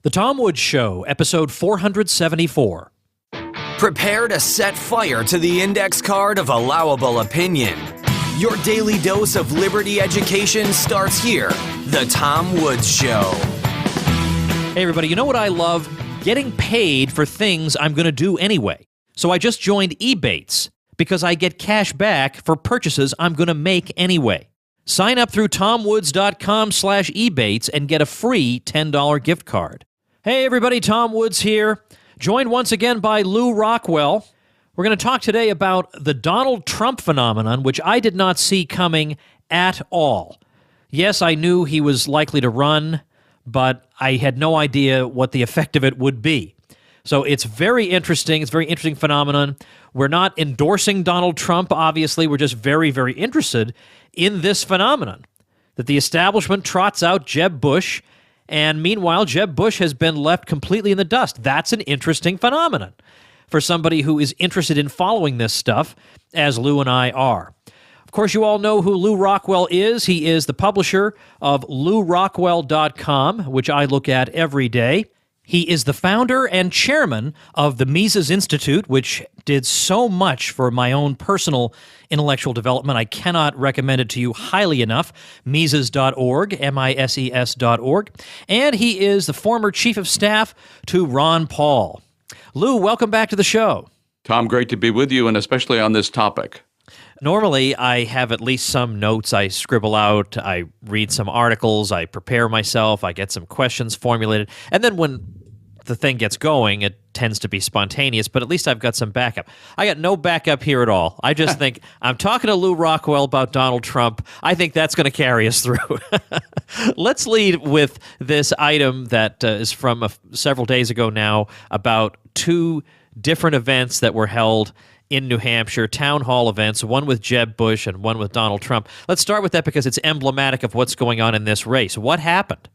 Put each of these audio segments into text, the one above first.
The Tom Woods Show, episode 474. Prepare to set fire to the index card of allowable opinion. Your daily dose of liberty education starts here. The Tom Woods Show. Hey, everybody, you know what I love? Getting paid for things I'm going to do anyway. So I just joined Ebates because I get cash back for purchases I'm going to make anyway. Sign up through tomwoods.com/Ebates and get a free $10 gift card. Hey everybody, Tom Woods here, joined once again by Lou Rockwell. We're going to talk today about the Donald Trump phenomenon, which I did not see coming at all. Yes, I knew he was likely to run, but I had no idea what the effect of it would be. So it's very interesting. It's a very interesting phenomenon. We're not endorsing Donald Trump, obviously. We're just very, very interested in this phenomenon, that the establishment trots out Jeb Bush, and meanwhile, Jeb Bush has been left completely in the dust. That's an interesting phenomenon for somebody who is interested in following this stuff, as Lou and I are. Of course, you all know who Lou Rockwell is. He is the publisher of LouRockwell.com, which I look at every day. He is the founder and chairman of the Mises Institute, which did so much for my own personal intellectual development. I cannot recommend it to you highly enough. Mises.org, MISES.org. And he is the former chief of staff to Ron Paul. Lou, welcome back to the show. Tom, great to be with you, and especially on this topic. Normally, I have at least some notes I scribble out, I read some articles, I prepare myself, I get some questions formulated, and then when the thing gets going, it tends to be spontaneous, but at least I've got some backup. I got no backup here at all. I just think, I'm talking to Lou Rockwell about Donald Trump. I think that's going to carry us through. Let's lead with this item that is from several days ago now about two different events that were held in New Hampshire, town hall events, one with Jeb Bush and one with Donald Trump. Let's start with that because it's emblematic of what's going on in this race. What happened?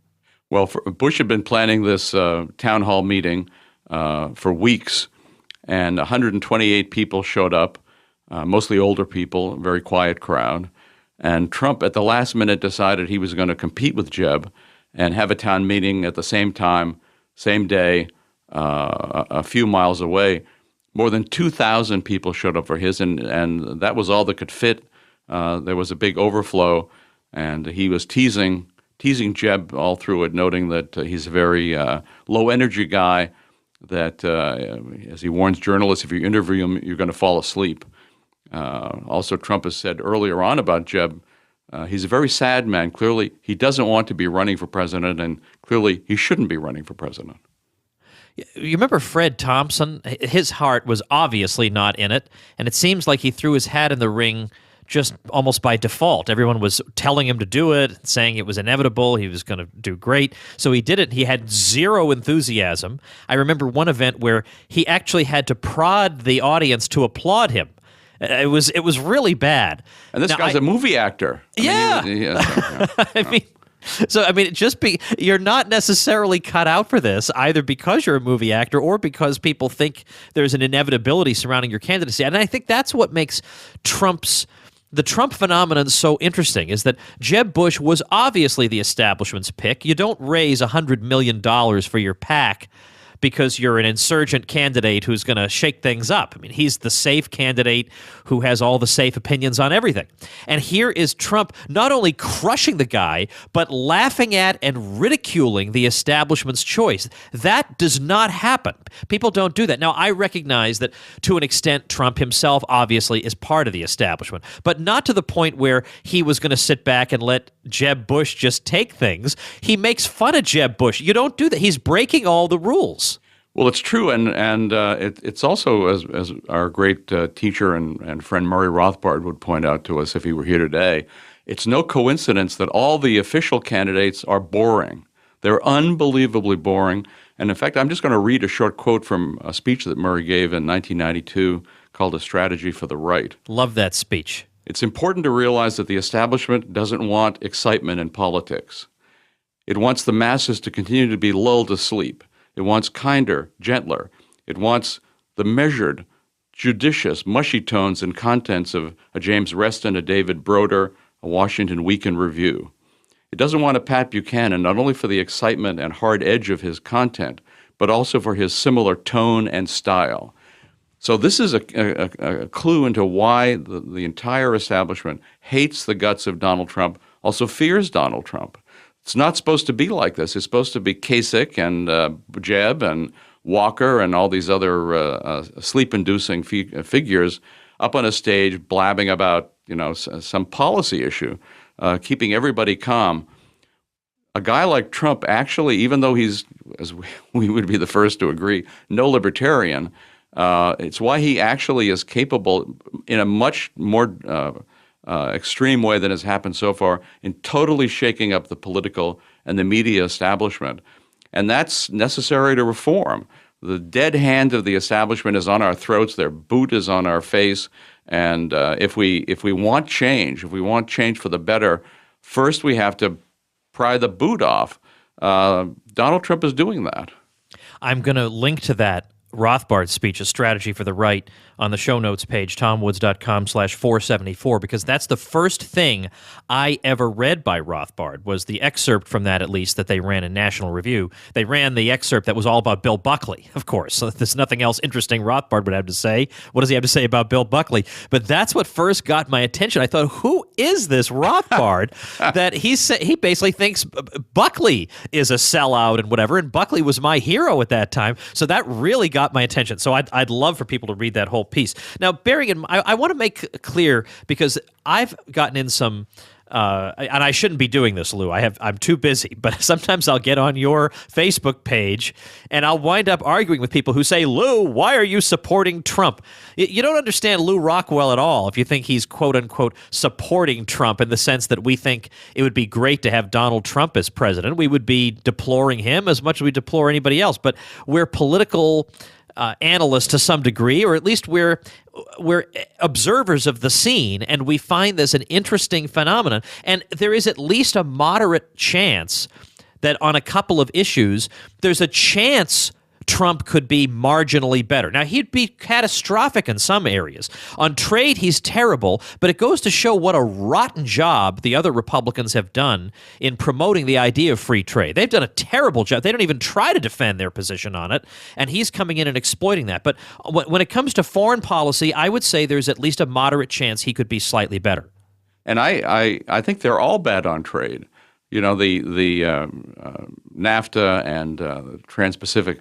Well, Bush had been planning this town hall meeting for weeks, and 128 people showed up, mostly older people, a very quiet crowd. And Trump, at the last minute, decided he was going to compete with Jeb and have a town meeting at the same time, same day, a few miles away. More than 2,000 people showed up for his, and that was all that could fit. There was a big overflow, and he was teasing Jeb all through it, noting that he's a very low-energy guy, that, as he warns journalists, if you interview him, you're going to fall asleep. Also, Trump has said earlier on about Jeb, he's a very sad man. Clearly, he doesn't want to be running for president, and clearly he shouldn't be running for president. You remember Fred Thompson? His heart was obviously not in it, and it seems like he threw his hat in the ring just almost by default. Everyone was telling him to do it, saying it was inevitable, he was going to do great. So he did it. He had zero enthusiasm. I remember one event where he actually had to prod the audience to applaud him. It was really bad. And this guy's a movie actor. I mean, you're not necessarily cut out for this, either because you're a movie actor or because people think there's an inevitability surrounding your candidacy. And I think that's what makes the Trump phenomenon so interesting, is that Jeb Bush was obviously the establishment's pick. You don't raise $100 million for your PAC because you're an insurgent candidate who's going to shake things up. I mean, he's the safe candidate who has all the safe opinions on everything. And here is Trump not only crushing the guy, but laughing at and ridiculing the establishment's choice. That does not happen. People don't do that. Now, I recognize that to an extent, Trump himself obviously is part of the establishment, but not to the point where he was going to sit back and let Jeb Bush just take things. He makes fun of Jeb Bush. You don't do that. He's breaking all the rules. Well, it's true, and it's also, as our great teacher and friend Murray Rothbard would point out to us if he were here today, it's no coincidence that all the official candidates are boring. They're unbelievably boring. And in fact, I'm just going to read a short quote from a speech that Murray gave in 1992 called A Strategy for the Right. Love that speech. It's important to realize that the establishment doesn't want excitement in politics. It wants the masses to continue to be lulled to sleep. It wants kinder, gentler. It wants the measured, judicious, mushy tones and contents of a James Reston, a David Broder, a Washington Week in Review. It doesn't want to pat Buchanan, not only for the excitement and hard edge of his content, but also for his similar tone and style. So this is a clue into why the entire establishment hates the guts of Donald Trump, also fears Donald Trump. It's not supposed to be like this. It's supposed to be Kasich and Jeb and Walker and all these other sleep-inducing figures up on a stage blabbing about some policy issue, keeping everybody calm. A guy like Trump actually, even though he's, as we would be the first to agree, no libertarian, it's why he actually is capable in a much more extreme way than has happened so far in totally shaking up the political and the media establishment. And that's necessary to reform. The dead hand of the establishment is on our throats. Their boot is on our face. And if we want change, if we want change for the better, first we have to pry the boot off. Donald Trump is doing that. I'm going to link to that Rothbard speech, A Strategy for the Right, on the show notes page, tomwoods.com/474, because that's the first thing I ever read by Rothbard, was the excerpt from that, at least, that they ran in National Review. They ran the excerpt that was all about Bill Buckley, of course, so there's nothing else interesting Rothbard would have to say. What does he have to say about Bill Buckley? But that's what first got my attention. I thought, who is this Rothbard that he basically thinks Buckley is a sellout and whatever, and Buckley was my hero at that time, so that really got my attention. So I'd love for people to read that whole piece. Now, bearing in mind, I want to make clear, because I've gotten in some, and I shouldn't be doing this, Lou. I'm too busy, but sometimes I'll get on your Facebook page and I'll wind up arguing with people who say, Lou, why are you supporting Trump? You don't understand Lou Rockwell at all if you think he's quote unquote supporting Trump in the sense that we think it would be great to have Donald Trump as president. We would be deploring him as much as we deplore anybody else, but we're political analysts to some degree, or at least we're observers of the scene, and we find this an interesting phenomenon. And there is at least a moderate chance that on a couple of issues, there's a chance Trump could be marginally better. Now, he'd be catastrophic in some areas. On trade, he's terrible, but it goes to show what a rotten job the other Republicans have done in promoting the idea of free trade. They've done a terrible job. They don't even try to defend their position on it, and he's coming in and exploiting that. But when it comes to foreign policy, I would say there's at least a moderate chance he could be slightly better. And I think they're all bad on trade. The NAFTA and the Trans-Pacific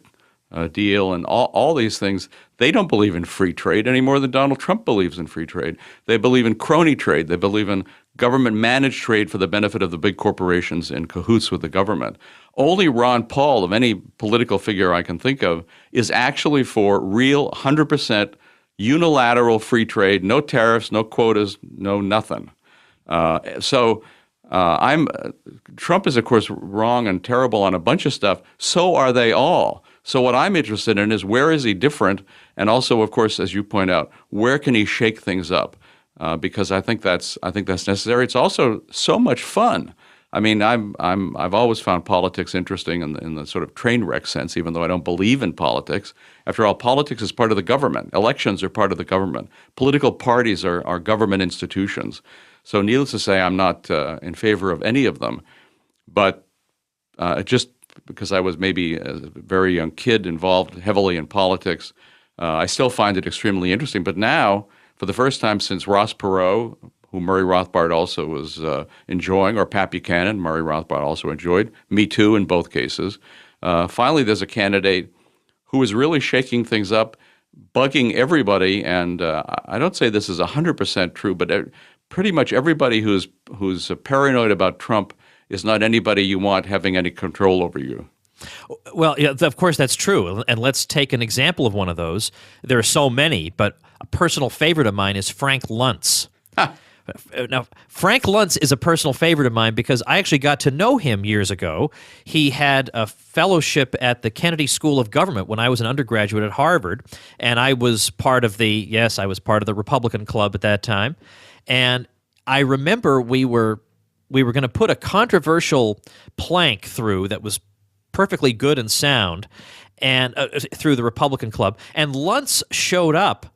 deal and all these things, they don't believe in free trade any more than Donald Trump believes in free trade. They believe in crony trade. They believe in government-managed trade for the benefit of the big corporations in cahoots with the government. Only Ron Paul, of any political figure I can think of, is actually for real 100% unilateral free trade, no tariffs, no quotas, no nothing. Trump is, of course, wrong and terrible on a bunch of stuff. So are they all. So what I'm interested in is, where is he different? And also, of course, as you point out, where can he shake things up? Because I think that's necessary. It's also so much fun. I mean, I've always found politics interesting in the sort of train wreck sense, even though I don't believe in politics. After all, politics is part of the government. Elections are part of the government. Political parties are government institutions. So needless to say, I'm not in favor of any of them. But just because I was maybe a very young kid involved heavily in politics, I still find it extremely interesting. But now, for the first time since Ross Perot, who Murray Rothbard also was enjoying, or Pat Buchanan, Murray Rothbard also enjoyed, Me Too in both cases, finally there's a candidate who is really shaking things up, bugging everybody. And I don't say this is 100% true, but pretty much everybody who's paranoid about Trump is not anybody you want having any control over you. Well, yeah, of course, that's true. And let's take an example of one of those. There are so many, but a personal favorite of mine is Frank Luntz. Now, Frank Luntz is a personal favorite of mine because I actually got to know him years ago. He had a fellowship at the Kennedy School of Government when I was an undergraduate at Harvard, and I was part of the Republican Club at that time. And I remember we were going to put a controversial plank through that was perfectly good and sound, and through the Republican Club. And Luntz showed up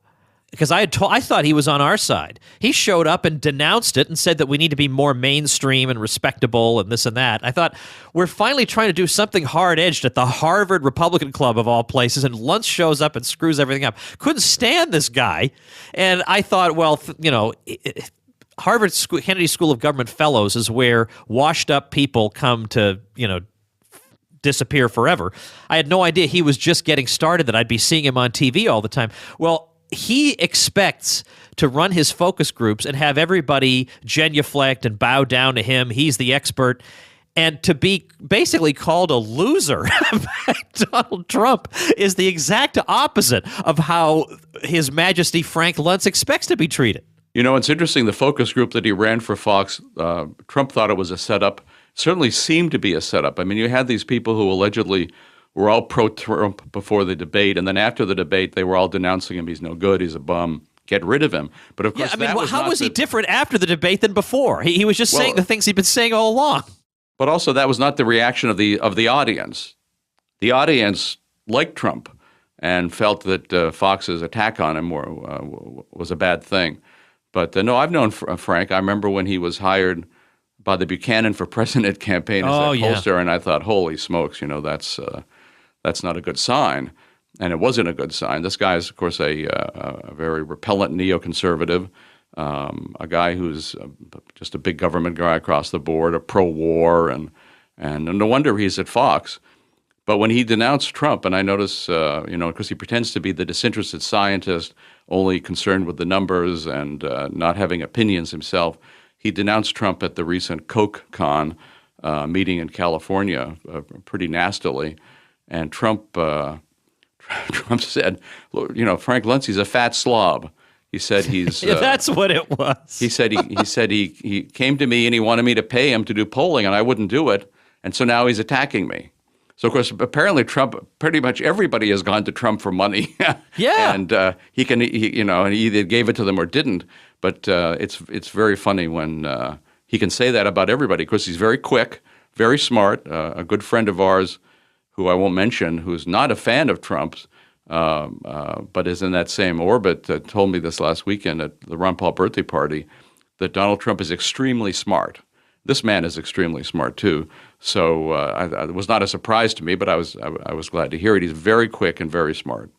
because I thought he was on our side. He showed up and denounced it and said that we need to be more mainstream and respectable and this and that. I thought, we're finally trying to do something hard-edged at the Harvard Republican Club of all places, and Luntz shows up and screws everything up. Couldn't stand this guy. And I thought, well, Harvard Kennedy School of Government Fellows is where washed-up people come to, disappear forever. I had no idea he was just getting started, that I'd be seeing him on TV all the time. Well, he expects to run his focus groups and have everybody genuflect and bow down to him. He's the expert. And to be basically called a loser by Donald Trump is the exact opposite of how His Majesty Frank Luntz expects to be treated. It's interesting. The focus group that he ran for Fox, Trump thought it was a setup. Certainly seemed to be a setup. I mean, you had these people who allegedly were all pro-Trump before the debate, and then after the debate, they were all denouncing him. He's no good. He's a bum. Get rid of him. But of course, how was he different after the debate than before? He was just saying the things he'd been saying all along. But also, that was not the reaction of the audience. The audience liked Trump and felt that Fox's attack on him was a bad thing. But no, I've known Frank. I remember when he was hired by the Buchanan for President campaign as a pollster, and I thought, holy smokes, that's not a good sign. And it wasn't a good sign. This guy is, of course, a very repellent neoconservative, a guy who's just a big government guy across the board, a pro-war, and no wonder he's at Fox. But when he denounced Trump, and I notice, because he pretends to be the disinterested scientist, only concerned with the numbers and not having opinions himself, he denounced Trump at the recent CokeCon meeting in California pretty nastily. And Trump said, Frank Luntz, he's a fat slob. He said he's that's what it was. He said he came to me and he wanted me to pay him to do polling, and I wouldn't do it. And so now he's attacking me. So, of course, apparently Trump, pretty much everybody has gone to Trump for money. Yeah. And he either gave it to them or didn't. But it's very funny when he can say that about everybody. Of course, he's very quick, very smart. A good friend of ours, who I won't mention, who's not a fan of Trump's, but is in that same orbit, told me this last weekend at the Ron Paul birthday party that Donald Trump is extremely smart. This man is extremely smart too. So it was not a surprise to me, but I was glad to hear it. He's very quick and very smart.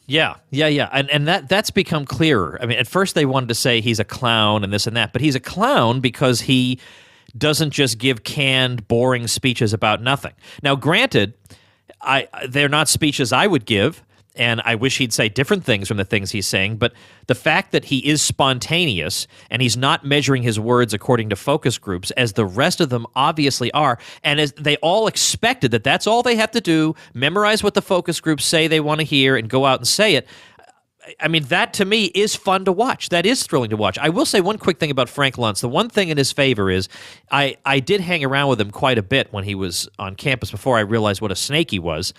Yeah. And that's become clearer. I mean, at first they wanted to say he's a clown and this and that, but he's a clown because he doesn't just give canned, boring speeches about nothing. Now, granted, they're not speeches I would give, and I wish he'd say different things from the things he's saying, but the fact that he is spontaneous and he's not measuring his words according to focus groups, as the rest of them obviously are, and as they all expected that that's all they have to do, memorize what the focus groups say they want to hear and go out and say it. I mean, that to me is fun to watch. That is thrilling to watch. I will say one quick thing about Frank Luntz. The one thing in his favor is I did hang around with him quite a bit when he was on campus before I realized what a snake he was.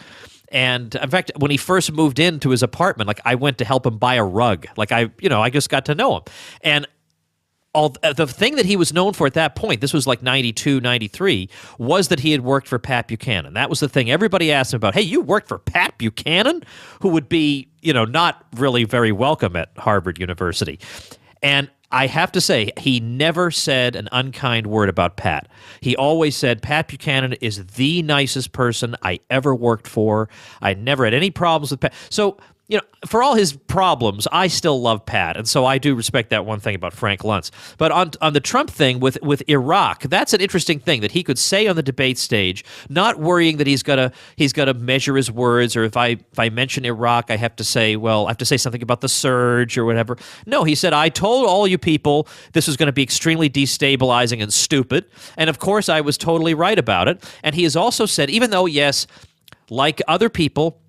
And in fact, when he first moved into his apartment, I went to help him buy a rug. I just got to know him. And the thing that he was known for at that point, this was 92, 93, was that he had worked for Pat Buchanan. That was the thing. Everybody asked him about, hey, you worked for Pat Buchanan? Who would be, not really very welcome at Harvard University. And I have to say, he never said an unkind word about Pat. He always said, Pat Buchanan is the nicest person I ever worked for. I never had any problems with Pat. So, for all his problems, I still love Pat, and so I do respect that one thing about Frank Luntz. But on the Trump thing with Iraq, that's an interesting thing that he could say on the debate stage, not worrying that he's got to measure his words, or if I mention Iraq, I have to say something about the surge or whatever. No, he said, I told all you people this was going to be extremely destabilizing and stupid, and of course I was totally right about it. And he has also said, even though, yes, like other people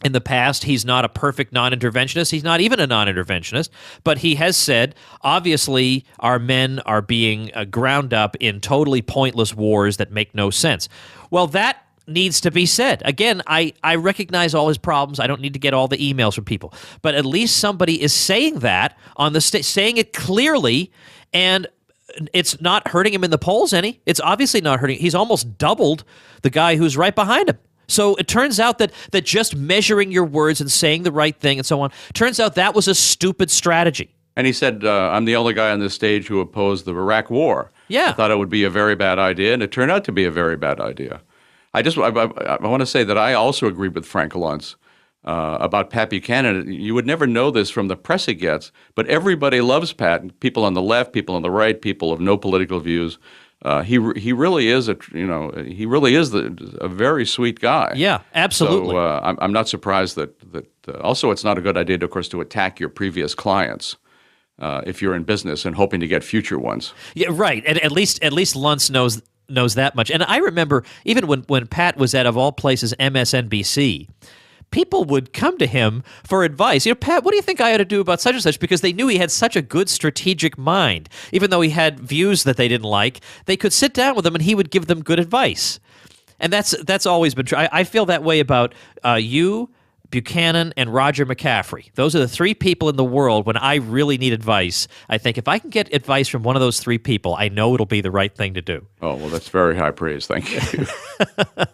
in the past, he's not a perfect non-interventionist. He's not even a non-interventionist. But he has said, obviously, our men are being ground up in totally pointless wars that make no sense. Well, that needs to be said. Again, I recognize all his problems. I don't need to get all the emails from people. But at least somebody is saying that on the stage, saying it clearly, and it's not hurting him in the polls any. It's obviously not hurting. He's almost doubled the guy who's right behind him. So it turns out that just measuring your words and saying the right thing and so on, turns out that was a stupid strategy. And he said, I'm the only guy on this stage who opposed the Iraq War. Yeah. I thought it would be a very bad idea, and it turned out to be a very bad idea. I want to say that I also agree with Frank Luntz about Pat Buchanan. You would never know this from the press he gets, but everybody loves Pat. People on the left, people on the right, people of no political views. He really is a very sweet guy. Yeah, absolutely. So I'm not surprised that also it's not a good idea, of course, to attack your previous clients if you're in business and hoping to get future ones. Yeah, right. At least Luntz knows that much. And I remember even when Pat was at, of all places, MSNBC, people would come to him for advice. Pat, what do you think I ought to do about such and such? Because they knew he had such a good strategic mind. Even though he had views that they didn't like, they could sit down with him and he would give them good advice. And that's always been true. I feel that way about you, Buchanan, and Roger McCaffrey. Those are the three people in the world when I really need advice. I think if I can get advice from one of those three people, I know it'll be the right thing to do. Oh, well, that's very high praise. Thank you.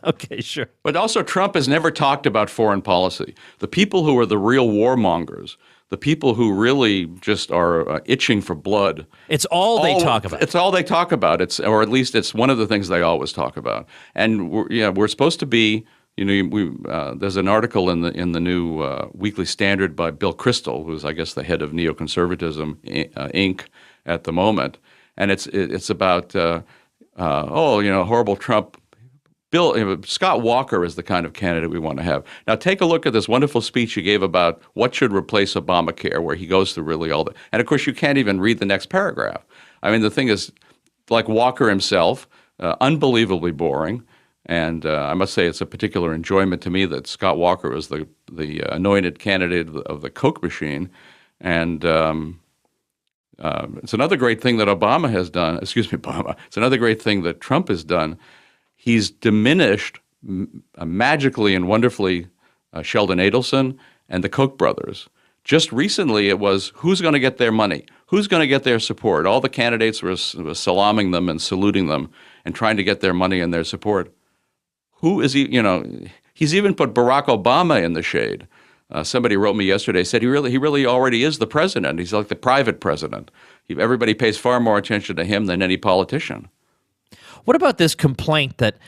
Okay, sure. But also, Trump has never talked about foreign policy. The people who are the real warmongers, the people who really just are itching for blood. It's all they talk about. It's all they talk about. Or at least it's one of the things they always talk about. And we're supposed to be. There's an article in the new Weekly Standard by Bill Kristol, who's I guess the head of neoconservatism Inc. at the moment, and it's about horrible Trump. Scott Walker is the kind of candidate we want to have. Now take a look at this wonderful speech he gave about what should replace Obamacare, where he goes through really all that. And of course, you can't even read the next paragraph. I mean, the thing is, like Walker himself, unbelievably boring. And I must say it's a particular enjoyment to me that Scott Walker was the anointed candidate of the Coke machine. And it's another great thing that Obama has done. Excuse me, Obama. It's another great thing that Trump has done. He's diminished magically and wonderfully Sheldon Adelson and the Koch brothers. Just recently it was who's going to get their money? Who's going to get their support? All the candidates were salaaming them and saluting them and trying to get their money and their support. Who is he? He's even put Barack Obama in the shade. Somebody wrote me yesterday, said he really already is the president. He's like the private president. Everybody pays far more attention to him than any politician. What about this complaint that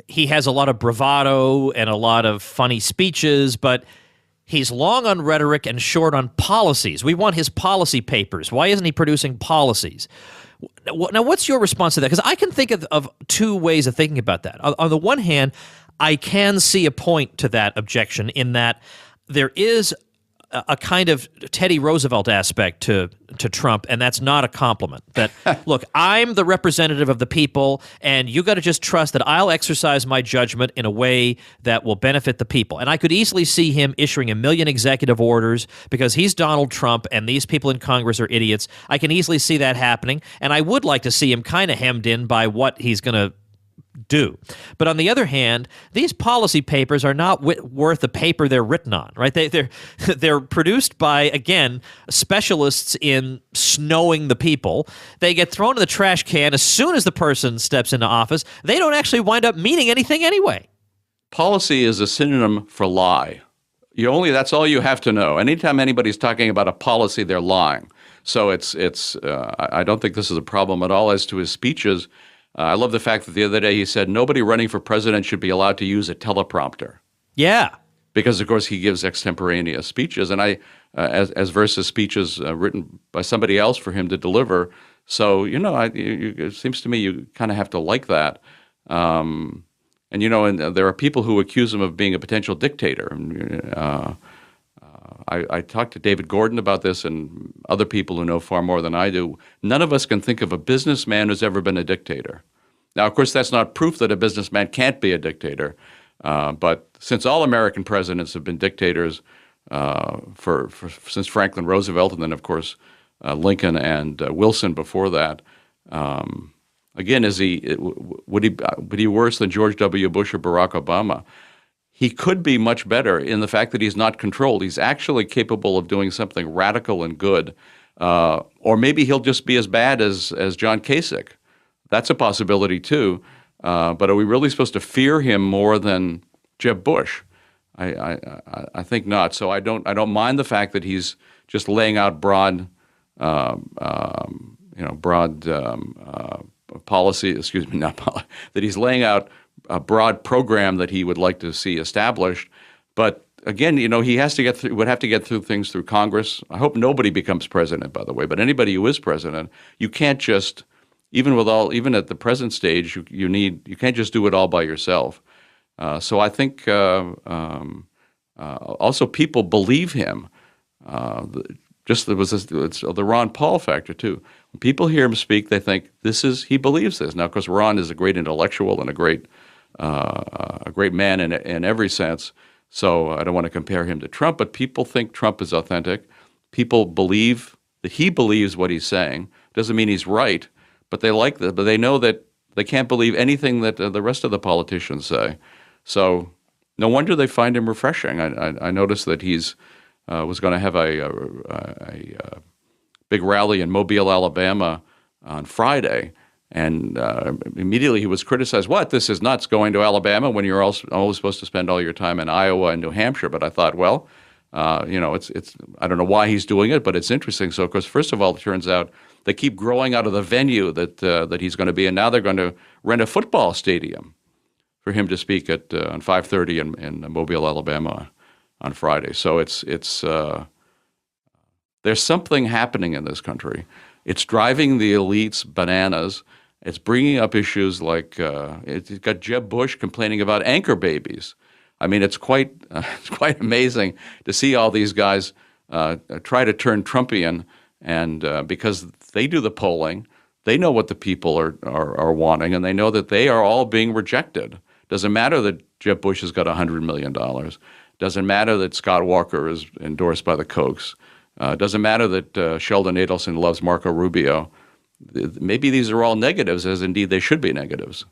he has a lot of bravado and a lot of funny speeches, but he's long on rhetoric and short on policies? We want his policy papers. Why isn't he producing policies? Now, what's your response to that? Because I can think of two ways of thinking about that. On the one hand, I can see a point to that objection in that there is a kind of Teddy Roosevelt aspect to Trump, and that's not a compliment. That, look, I'm the representative of the people, and you got to just trust that I'll exercise my judgment in a way that will benefit the people. And I could easily see him issuing 1 million executive orders because he's Donald Trump, and these people in Congress are idiots. I can easily see that happening, and I would like to see him kind of hemmed in by what he's going to do. But on the other hand, these policy papers are not worth the paper they're written on, right? They're produced by, again, specialists in snowing the people. They get thrown in the trash can as soon as the person steps into office. They don't actually wind up meaning anything anyway. Policy is a synonym for lie. That's all you have to know. Anytime anybody's talking about a policy, they're lying. So I don't think this is a problem at all. As to his speeches, I love the fact that the other day he said nobody running for president should be allowed to use a teleprompter. Yeah. Because, of course, he gives extemporaneous speeches, and as versus speeches written by somebody else for him to deliver. So, it seems to me you kind of have to like that. And there are people who accuse him of being a potential dictator. I talked to David Gordon about this and other people who know far more than I do. None of us can think of a businessman who's ever been a dictator. Now, of course, that's not proof that a businessman can't be a dictator. But since all American presidents have been dictators since Franklin Roosevelt and then, of course, Lincoln and Wilson before that, again, would he be worse than George W. Bush or Barack Obama? He could be much better in the fact that he's not controlled. He's actually capable of doing something radical and good. Or maybe he'll just be as bad as John Kasich. That's a possibility too. But are we really supposed to fear him more than Jeb Bush? I think not. So I don't mind the fact that he's just laying out broad policy. Excuse me, that he's laying out a broad program that he would like to see established. But again, he would have to get through things through Congress. I hope nobody becomes president, by the way. But anybody who is president, you can't just even at the present stage, you can't just do it all by yourself. So I think also people believe him. It's the Ron Paul factor too. When people hear him speak, they think he believes this. Now, of course, Ron is a great intellectual and a great man in every sense. So I don't want to compare him to Trump, but people think Trump is authentic. People believe that he believes what he's saying. Doesn't mean he's right, but they like that. But they know that they can't believe anything that the rest of the politicians say. So no wonder they find him refreshing. I noticed that he's was going to have a big rally in Mobile, Alabama on Friday, and immediately he was criticized. What? This is nuts, going to Alabama when you're always supposed to spend all your time in Iowa and New Hampshire. But I thought, well, it's I don't know why he's doing it, but it's interesting. So, of course, first of all, it turns out they keep growing out of the venue that he's going to be in. Now they're going to rent a football stadium for him to speak at on 5:30 in Mobile, Alabama on Friday. So there's something happening in this country. It's driving the elites bananas. It's bringing up issues like it's got Jeb Bush complaining about anchor babies. I mean, it's quite amazing to see all these guys try to turn Trumpian, and because they do the polling, they know what the people are wanting, and they know that they are all being rejected. Doesn't matter that Jeb Bush has got $100 million. Doesn't matter that Scott Walker is endorsed by the Kochs. Doesn't matter that Sheldon Adelson loves Marco Rubio. Maybe these are all negatives, as indeed they should be negatives.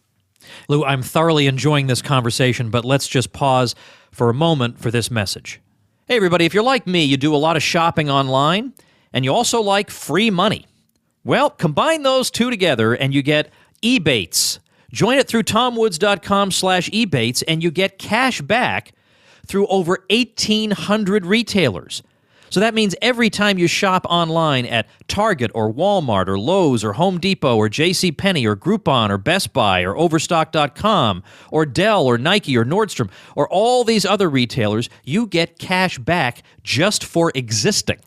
Lou, I'm thoroughly enjoying this conversation, but let's just pause for a moment for this message. Hey, everybody, if you're like me, you do a lot of shopping online, and you also like free money. Well, combine those two together, and you get Ebates. Join it through tomwoods.com/Ebates, and you get cash back through over 1,800 retailers. So that means every time you shop online at Target or Walmart or Lowe's or Home Depot or JCPenney or Groupon or Best Buy or Overstock.com or Dell or Nike or Nordstrom or all these other retailers, you get cash back just for existing.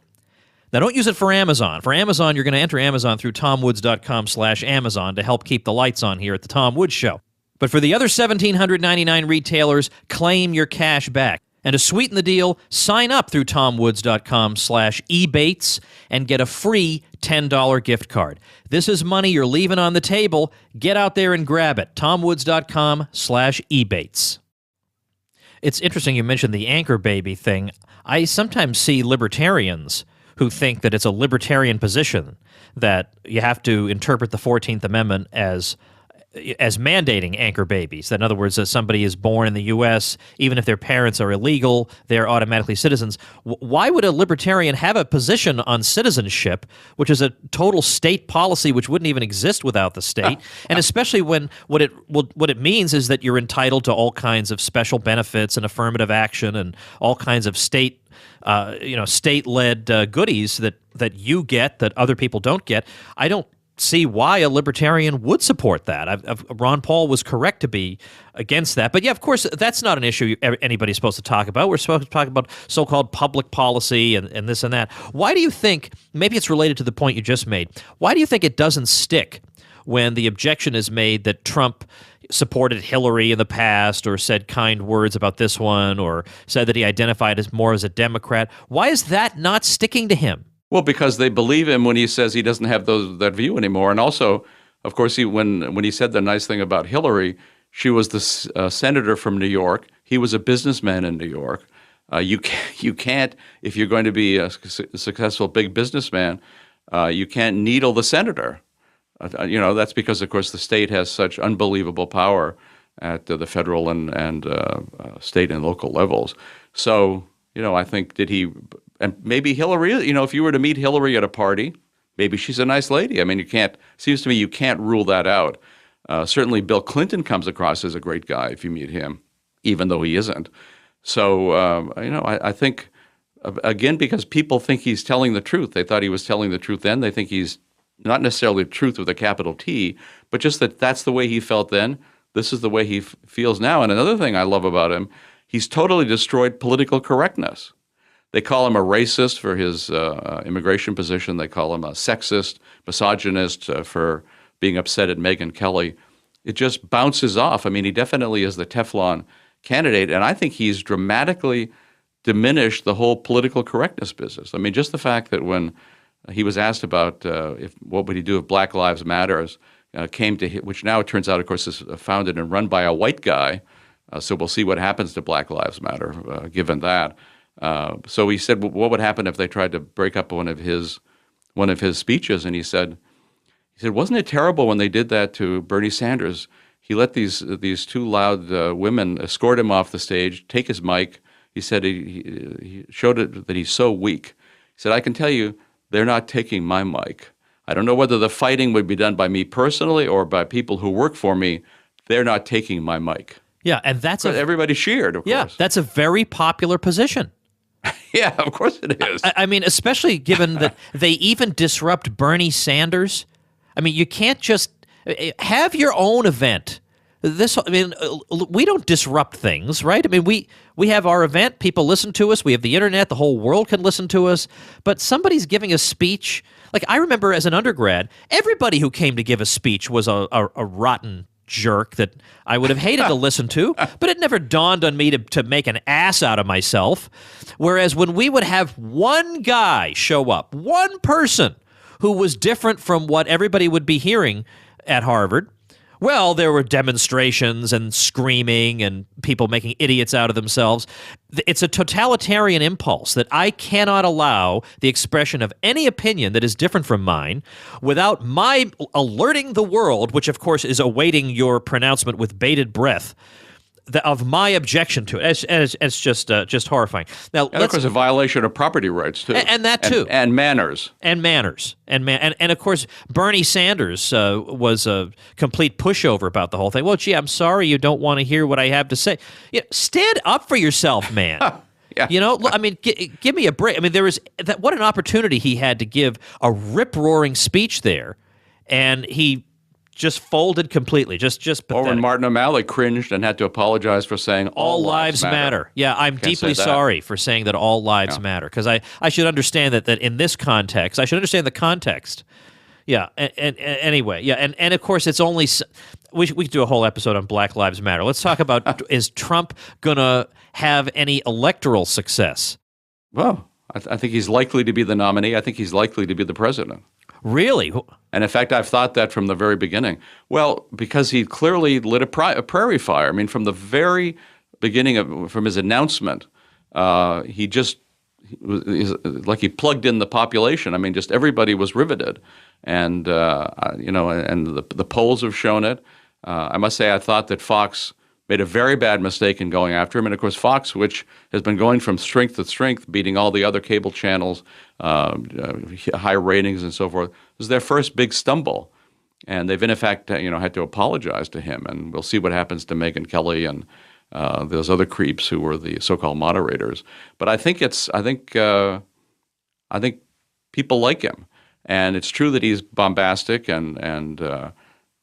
Now, don't use it for Amazon. For Amazon, you're going to enter Amazon through tomwoods.com/Amazon to help keep the lights on here at the Tom Woods Show. But for the other 1,799 retailers, claim your cash back. And to sweeten the deal, sign up through tomwoods.com/Ebates and get a free $10 gift card. This is money you're leaving on the table. Get out there and grab it. tomwoods.com/Ebates. It's interesting you mentioned the anchor baby thing. I sometimes see libertarians who think that it's a libertarian position that you have to interpret the 14th Amendment as mandating anchor babies. That, in other words, that somebody is born in the U.S., even if their parents are illegal, they're automatically citizens. Why would a libertarian have a position on citizenship, which is a total state policy which wouldn't even exist without the state? And especially when what it means is that you're entitled to all kinds of special benefits and affirmative action and all kinds of state state-led goodies that you get that other people don't get. I don't see why a libertarian would support that. Ron Paul was correct to be against that. But yeah, of course, that's not an issue anybody's supposed to talk about. We're supposed to talk about so-called public policy and this and that. Why do you think, maybe it's related to the point you just made, why do you think it doesn't stick when the objection is made that Trump supported Hillary in the past or said kind words about this one or said that he identified as more as a Democrat? Why is that not sticking to him? Well, because they believe him when he says he doesn't have that view anymore. And also, of course, when he said the nice thing about Hillary, she was the senator from New York. He was a businessman in New York. You can't, if you're going to be a successful big businessman, you can't needle the senator. That's because, of course, the state has such unbelievable power at the federal and state and local levels. So, I think and maybe Hillary, if you were to meet Hillary at a party, maybe she's a nice lady. I mean, seems to me you can't rule that out. Certainly Bill Clinton comes across as a great guy if you meet him. even though he isn't. So, I think, again, because people think he's telling the truth. They thought he was telling the truth then. They think he's not necessarily truth with a capital T, but just that that's the way he felt then. This is the way he feels now. And another thing I love about him, he's totally destroyed political correctness. They call him a racist for his immigration position. They call him a sexist, misogynist for being upset at Megyn Kelly. It just bounces off. I mean, he definitely is the Teflon candidate, and I think he's dramatically diminished the whole political correctness business. I mean, just the fact that when he was asked about what would he do if Black Lives Matter came to him, which now it turns out, of course, is founded and run by a white guy, so we'll see what happens to Black Lives Matter given that. So he said, what would happen if they tried to break up one of his speeches? And he said, wasn't it terrible when they did that to Bernie Sanders? He let these two loud women escort him off the stage, take his mic. He said he showed it that he's so weak. He said, I can tell you, they're not taking my mic. I don't know whether the fighting would be done by me personally or by people who work for me. They're not taking my mic. Yeah, and everybody cheered, of course. Yeah, that's a very popular position. Yeah, of course it is. I mean, especially given that they even disrupt Bernie Sanders. I mean, you can't just have your own event. We don't disrupt things, right? I mean, we have our event. People listen to us. We have the internet. The whole world can listen to us. But somebody's giving a speech. Like, I remember as an undergrad, everybody who came to give a speech was a rotten jerk that I would have hated to listen to, but it never dawned on me to make an ass out of myself. Whereas when we would have one guy show up, one person who was different from what everybody would be hearing at Harvard, well, there were demonstrations and screaming and people making idiots out of themselves. It's a totalitarian impulse that I cannot allow the expression of any opinion that is different from mine without my alerting the world, which of course is awaiting your pronouncement with bated breath, of my objection to it. It's just horrifying. Now, and of course, a violation of property rights too, and that too, and manners, and of course, Bernie Sanders was a complete pushover about the whole thing. Well, gee, I'm sorry you don't want to hear what I have to say. Stand up for yourself, man. Yeah. I mean, give me a break. I mean, there was what an opportunity he had to give a rip-roaring speech there, and he just folded completely. Just pathetic. Or when Martin O'Malley cringed and had to apologize for saying all lives matter. Yeah, I'm deeply sorry for saying that all lives matter, because I should understand that in this context, I should understand the context. Yeah, and anyway, yeah, and of course it's only we could do a whole episode on Black Lives Matter. Let's talk about is Trump gonna have any electoral success? Well, I think he's likely to be the nominee. I think he's likely to be the president. Really? And in fact, I've thought that from the very beginning. Well, because he clearly lit a prairie fire. I mean, from the very beginning from his announcement, he like he plugged in the population. I mean, just everybody was riveted, and and the polls have shown it. I must say, I thought that Fox made a very bad mistake in going after him. And of course, Fox, which has been going from strength to strength, beating all the other cable channels, high ratings and so forth, was their first big stumble. And they've in effect, had to apologize to him. And we'll see what happens to Megyn Kelly and those other creeps who were the so-called moderators. But I think people like him, and it's true that he's bombastic. And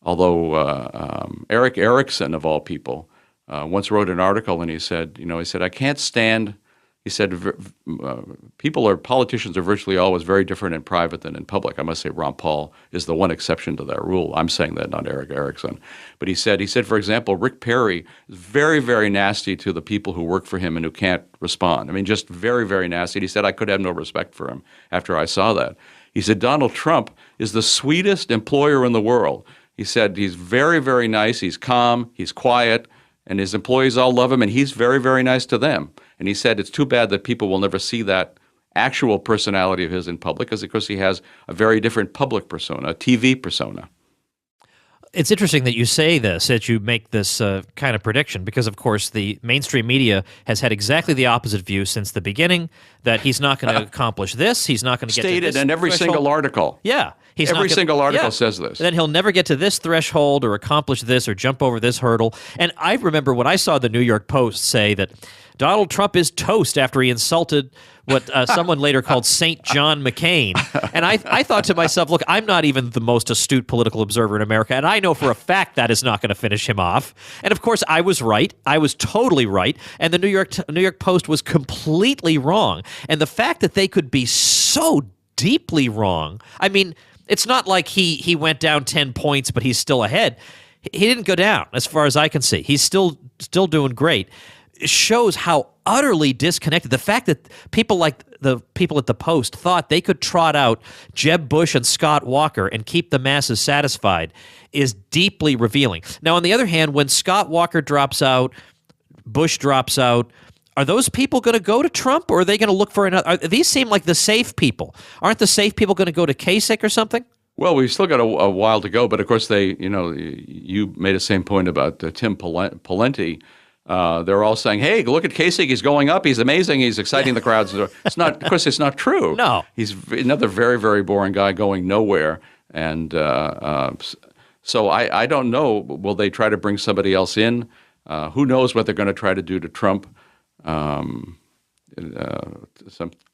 although Eric Erickson, of all people, once wrote an article, and he said, I can't stand. He said, politicians are virtually always very different in private than in public. I must say Ron Paul is the one exception to that rule. I'm saying that, not Eric Erickson. But he said, for example, Rick Perry is very, very nasty to the people who work for him and who can't respond. I mean, just very, very nasty. He said, I could have no respect for him after I saw that. He said, Donald Trump is the sweetest employer in the world. He said, he's very, very nice. He's calm. He's quiet. And his employees all love him, and he's very, very nice to them. And he said it's too bad that people will never see that actual personality of his in public, because, of course, he has a very different public persona, a TV persona. It's interesting that you say this, that you make this kind of prediction, because, of course, the mainstream media has had exactly the opposite view since the beginning, that he's not going to accomplish this, he's not going to get to this stated in every threshold. single article. Yeah. He's not Every gonna- single article yeah. says this. Then he'll never get to this threshold or accomplish this or jump over this hurdle. And I remember when I saw the New York Post say that Donald Trump is toast after he insulted what someone later called St. John McCain. And I thought to myself, look, I'm not even the most astute political observer in America, and I know for a fact that is not going to finish him off. And of course, I was right. I was totally right. And the New York Post was completely wrong. And the fact that they could be so deeply wrong, I mean, it's not like he went down 10 points, but he's still ahead. He didn't go down, as far as I can see. He's still doing great. It shows how utterly disconnected. The fact that people like the people at the Post thought they could trot out Jeb Bush and Scott Walker and keep the masses satisfied is deeply revealing. Now, on the other hand, when Scott Walker drops out, Bush drops out, are those people going to go to Trump, or are they going to look for another? These seem like the safe people. Aren't the safe people going to go to Kasich or something? Well, we've still got a while to go, but of course you made the same point about Tim Pawlenty. They're all saying, "Hey, look at Kasich. He's going up. He's amazing. He's exciting the crowds." It's not. Of course, it's not true. No, he's another very, very boring guy going nowhere. And so I don't know. Will they try to bring somebody else in? Who knows what they're going to try to do to Trump?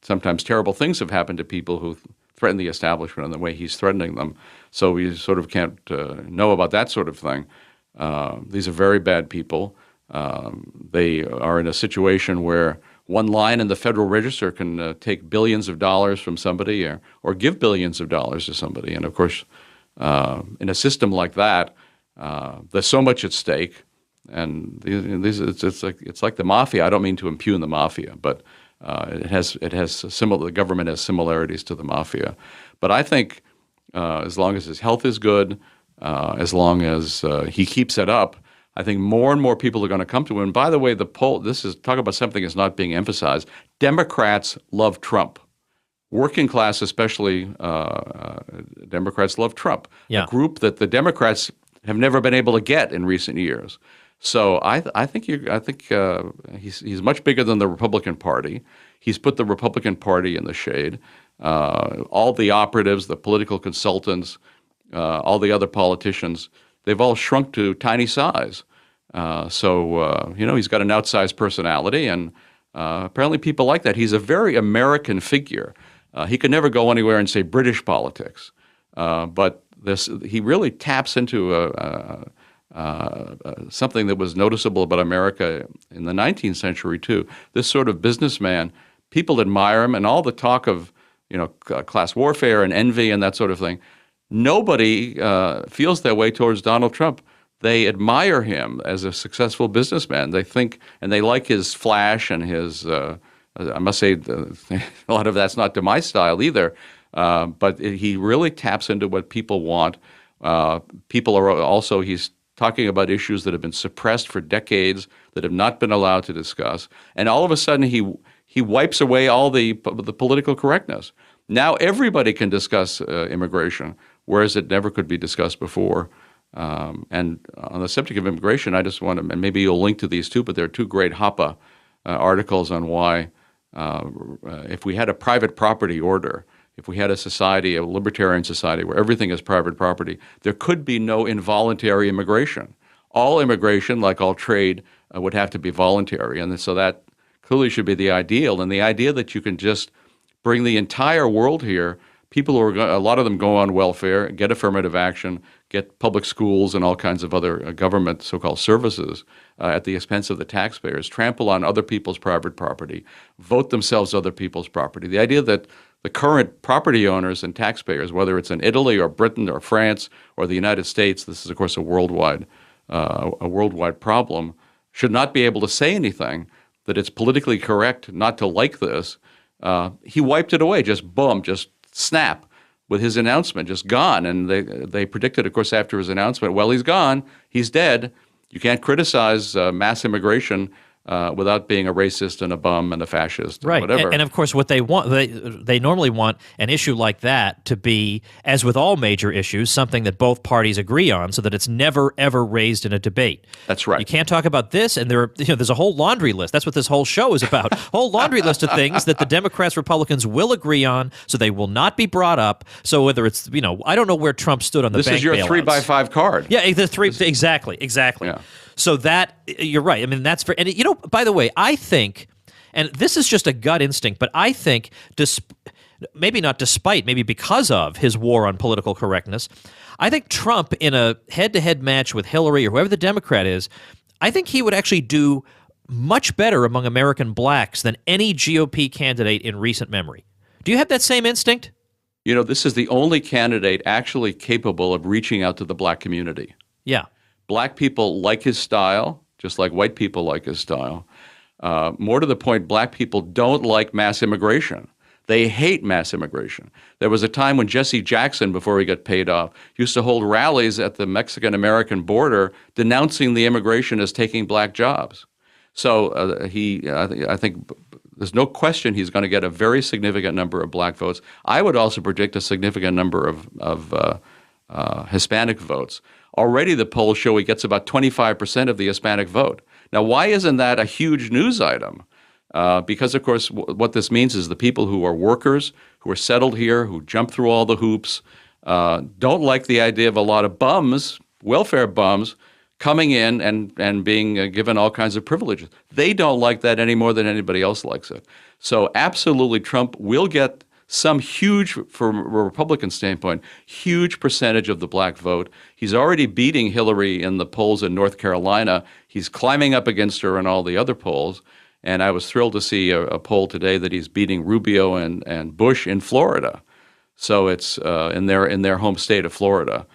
Sometimes terrible things have happened to people who threaten the establishment in the way he's threatening them. So we sort of can't know about that sort of thing. These are very bad people. They are in a situation where one line in the Federal Register can take billions of dollars from somebody or give billions of dollars to somebody. And of course, in a system like that, there's so much at stake. And it's like the mafia. I don't mean to impugn the mafia, but the government has similarities to the mafia. But I think as long as his health is good, as long as he keeps it up, I think more and more people are going to come to him. And by the way, talk about something that's not being emphasized. Democrats love Trump. Working class, especially Democrats, love Trump. Yeah. A group that the Democrats have never been able to get in recent years. So I think he's much bigger than the Republican Party. He's put the Republican Party in the shade. All the operatives, the political consultants, all the other politicians, they've all shrunk to tiny size. So he's got an outsized personality, and apparently people like that. He's a very American figure. He could never go anywhere and say British politics, but he really taps into something that was noticeable about America in the 19th century too. This sort of businessman, people admire him, and all the talk of class warfare and envy and that sort of thing. Nobody feels that way towards Donald Trump. They admire him as a successful businessman. They think and they like his flash and his. I must say, a lot of that's not to my style either. But he really taps into what people want. People are also he's talking about issues that have been suppressed for decades, that have not been allowed to discuss, and all of a sudden he wipes away all the political correctness. Now everybody can discuss immigration, whereas it never could be discussed before. And on the subject of immigration, I just want to, and maybe you'll link to these too, but there are two great Hoppe articles on why if we had a private property order, if we had a libertarian society where everything is private property, there could be no involuntary immigration. All immigration, like all trade, would have to be voluntary. And so that clearly should be the ideal. And the idea that you can just bring the entire world here, people who a lot of them go on welfare, get affirmative action, get public schools and all kinds of other government so-called services at the expense of the taxpayers, trample on other people's private property, vote themselves other people's property. The idea that the current property owners and taxpayers, whether it's in Italy or Britain or France or the United States, this is of course a worldwide problem, should not be able to say anything, that it's politically correct not to like this. He wiped it away, just boom, just snap, with his announcement, just gone. And they predicted, of course, after his announcement, well, he's gone, he's dead. You can't criticize mass immigration without being a racist and a bum and a fascist, or Right. whatever. And of course, what they want, they normally want an issue like that to be, as with all major issues, something that both parties agree on, so that it's never ever raised in a debate. That's right. You can't talk about this, and there's a whole laundry list. That's what this whole show is about. Whole laundry list of things that the Democrats, Republicans will agree on, so they will not be brought up. So whether it's, I don't know where Trump stood on the This bank is your bailouts. 3x5 card. Yeah, the three exactly. Yeah. So that you're right. I mean, that's for, and by the way, I think, and this is just a gut instinct, but I think, maybe not despite, maybe because of his war on political correctness, I think Trump in a head-to-head match with Hillary or whoever the Democrat is, I think he would actually do much better among American blacks than any GOP candidate in recent memory. Do you have that same instinct? This is the only candidate actually capable of reaching out to the black community. Yeah. Black people like his style, just like white people like his style. More to the point, black people don't like mass immigration. They hate mass immigration. There was a time when Jesse Jackson, before he got paid off, used to hold rallies at the Mexican-American border denouncing the immigration as taking black jobs. So I think there's no question he's going to get a very significant number of black votes. I would also predict a significant number of Hispanic votes. Already the polls show he gets about 25% of the Hispanic vote. Now, why isn't that a huge news item? Because, of course, what this means is the people who are workers, who are settled here, who jump through all the hoops, don't like the idea of a lot of bums, welfare bums, coming in and being given all kinds of privileges. They don't like that any more than anybody else likes it. So absolutely, Trump will get some huge, from a Republican standpoint, huge percentage of the black vote. He's already beating Hillary in the polls in North Carolina. He's climbing up against her in all the other polls. And I was thrilled to see a poll today that he's beating Rubio and Bush in Florida. So it's in their home state of Florida.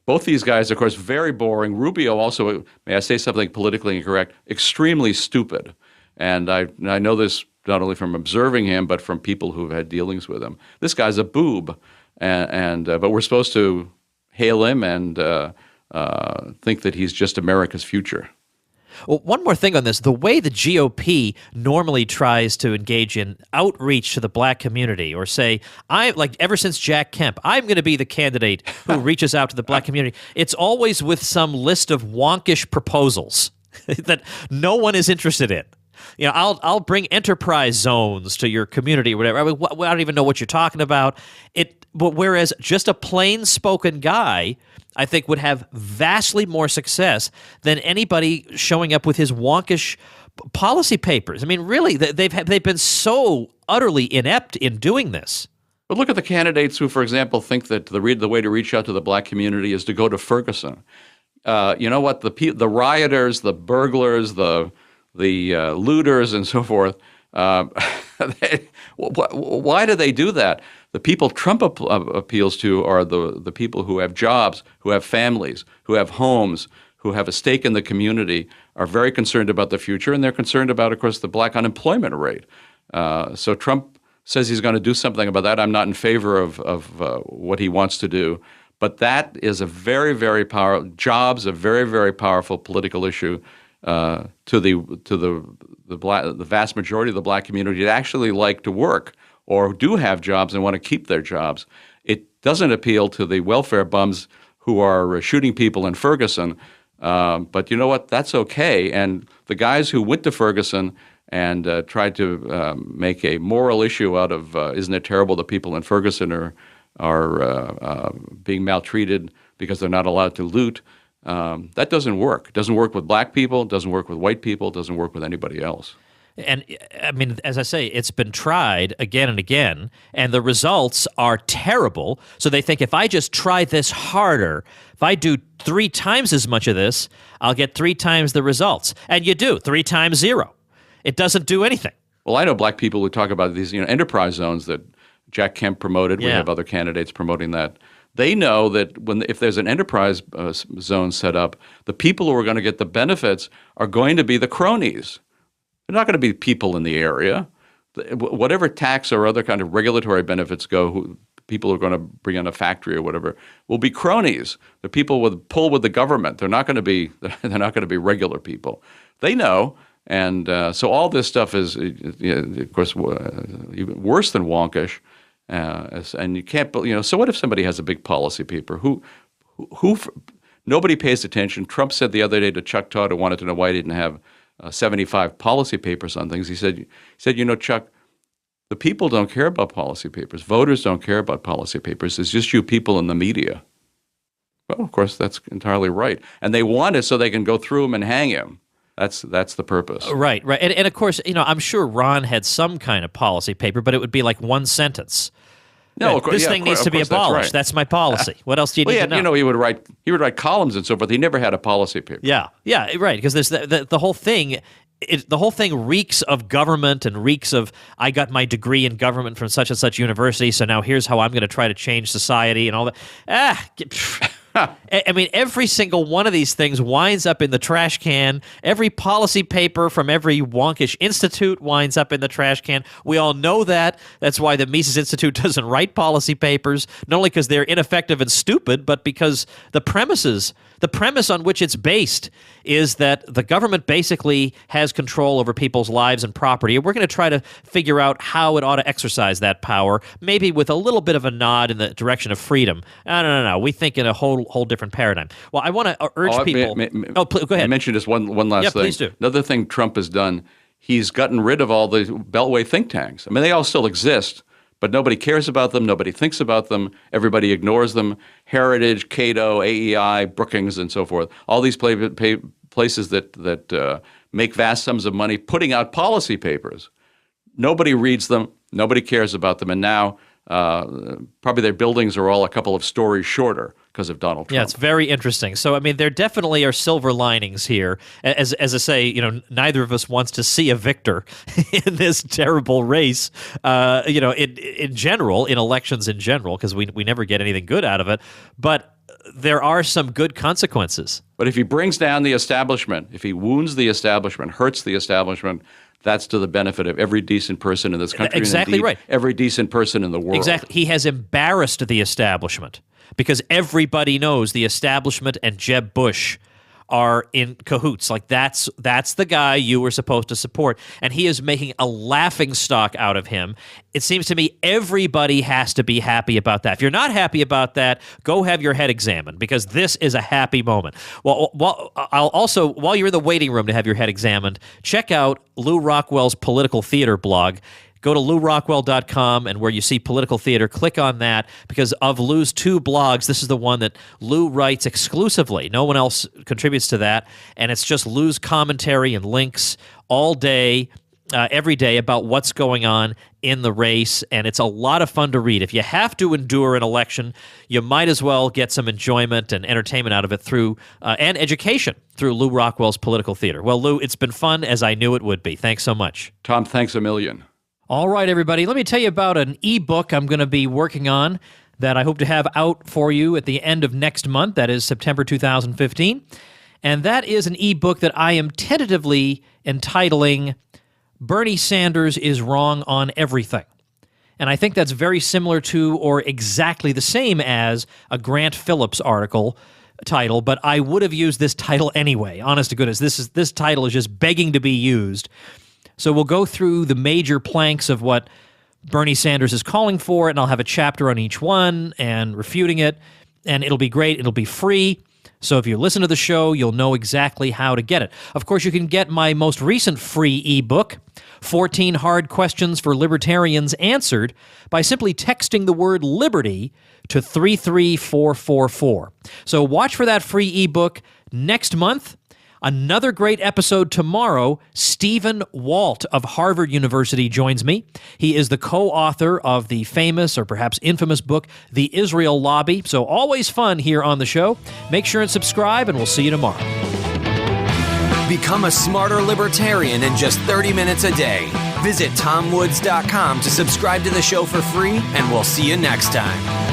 Both these guys, of course, very boring. Rubio also, may I say something politically incorrect, extremely stupid. And I know this not only from observing him, but from people who've had dealings with him. This guy's a boob, but we're supposed to hail him and think that he's just America's future. Well, one more thing on this. The way the GOP normally tries to engage in outreach to the black community, or say, ever since Jack Kemp, I'm going to be the candidate who reaches out to the black community. It's always with some list of wonkish proposals that no one is interested in. I'll bring enterprise zones to your community, or whatever. I don't even know what you're talking about. But whereas just a plain-spoken guy, I think, would have vastly more success than anybody showing up with his wonkish policy papers. I mean, really, they've been so utterly inept in doing this. But look at the candidates who, for example, think that the way to reach out to the black community is to go to Ferguson. You know what? The rioters, the burglars, the looters, and so forth. Why do they do that? The people Trump appeals to are the people who have jobs, who have families, who have homes, who have a stake in the community, are very concerned about the future, and they're concerned about, of course, the black unemployment rate. So Trump says he's going to do something about that. I'm not in favor of what he wants to do, but that is a very, very powerful jobs, a very, very powerful political issue to the vast majority of the black community that actually like to work or do have jobs and want to keep their jobs. It doesn't appeal to the welfare bums who are shooting people in Ferguson. But you know what? That's okay. And the guys who went to Ferguson and tried to make a moral issue out of isn't it terrible that people in Ferguson are being maltreated because they're not allowed to loot, that doesn't work. It doesn't work with black people. It doesn't work with white people. It doesn't work with anybody else. And I mean, as I say, it's been tried again and again, and the results are terrible. So they think, if I just try this harder, if I do 3 times as much of this, I'll get 3 times the results. And you do, 3 times 0. It doesn't do anything. Well, I know black people who talk about these, enterprise zones that Jack Kemp promoted. Yeah. We have other candidates promoting that. They know that if there's an enterprise zone set up, the people who are going to get the benefits are going to be the cronies. They're not going to be people in the area. Whatever tax or other kind of regulatory benefits go, people who are going to bring in a factory or whatever will be cronies. The people with pull with the government. They're not going to be regular people. They know And so all this stuff is, of course, even worse than wonkish. And you can't, so what if somebody has a big policy paper? Nobody pays attention. Trump said the other day to Chuck Todd, who wanted to know why he didn't have 75 policy papers on things. He said, Chuck, the people don't care about policy papers. Voters don't care about policy papers. It's just you people in the media. Well, of course, that's entirely right. And they want it so they can go through him and hang him. That's the purpose. Right. And of course, I'm sure Ron had some kind of policy paper, but it would be like one sentence. No, of course, this thing needs to be abolished. That's my policy. What else do you need to know? He would write columns and so forth. He never had a policy paper. Yeah, right. Because there's the whole thing. The whole thing reeks of government and reeks of, I got my degree in government from such and such university, so now here's how I'm going to try to change society and all that. I mean, every single one of these things winds up in the trash can. Every policy paper from every wonkish institute winds up in the trash can. We all know that. That's why the Mises Institute doesn't write policy papers, not only because they're ineffective and stupid, but because the premise on which it's based is that the government basically has control over people's lives and property. And we're going to try to figure out how it ought to exercise that power, maybe with a little bit of a nod in the direction of freedom. No. We think in a whole different paradigm. Well, I want to urge people. Go ahead. I mentioned just one last thing. Please do. Another thing Trump has done, he's gotten rid of all the Beltway think tanks. I mean, they all still exist, but nobody cares about them. Nobody thinks about them. Everybody ignores them. Heritage, Cato, AEI, Brookings, and so forth. All these places that make vast sums of money putting out policy papers. Nobody reads them. Nobody cares about them. And now probably their buildings are all a couple of stories shorter because of Donald Trump. Yeah, it's very interesting. So, I mean, there definitely are silver linings here. As I say, neither of us wants to see a victor in this terrible race, in general, in elections in general, because we never get anything good out of it. But there are some good consequences. But if he brings down the establishment, if he wounds the establishment, hurts the establishment, that's to the benefit of every decent person in this country. Exactly, and indeed, right. Every decent person in the world. Exactly. He has embarrassed the establishment because everybody knows the establishment and Jeb Bush are in cahoots. Like that's the guy you were supposed to support. And he is making a laughing stock out of him. It seems to me everybody has to be happy about that. If you're not happy about that, go have your head examined because this is a happy moment. Well, I'll also, while you're in the waiting room to have your head examined, check out Lou Rockwell's Political Theater blog. Go to LouRockwell.com, and where you see Political Theater, click on that, because of Lou's two blogs, this is the one that Lou writes exclusively. No one else contributes to that, and it's just Lou's commentary and links all day, every day, about what's going on in the race, and it's a lot of fun to read. If you have to endure an election, you might as well get some enjoyment and entertainment out of it through and education through Lou Rockwell's Political Theater. Well, Lou, it's been fun, as I knew it would be. Thanks so much. Tom, thanks a million. All right, everybody. Let me tell you about an ebook I'm going to be working on that I hope to have out for you at the end of next month. That is September 2015. And that is an ebook that I am tentatively entitling Bernie Sanders is Wrong on Everything. And I think that's very similar to or exactly the same as a Grant Phillips article title, but I would have used this title anyway. Honest to goodness, this title is just begging to be used. So we'll go through the major planks of what Bernie Sanders is calling for, and I'll have a chapter on each one and refuting it, and it'll be great. It'll be free. So if you listen to the show, you'll know exactly how to get it. Of course, you can get my most recent free ebook, 14 Hard Questions for Libertarians Answered, by simply texting the word liberty to 33444. So watch for that free ebook next month. Another great episode tomorrow. Stephen Walt of Harvard University joins me. He is the co-author of the famous, or perhaps infamous book, The Israel Lobby. So always fun here on the show. Make sure and subscribe, and we'll see you tomorrow. Become a smarter libertarian in just 30 minutes a day. Visit TomWoods.com to subscribe to the show for free, and we'll see you next time.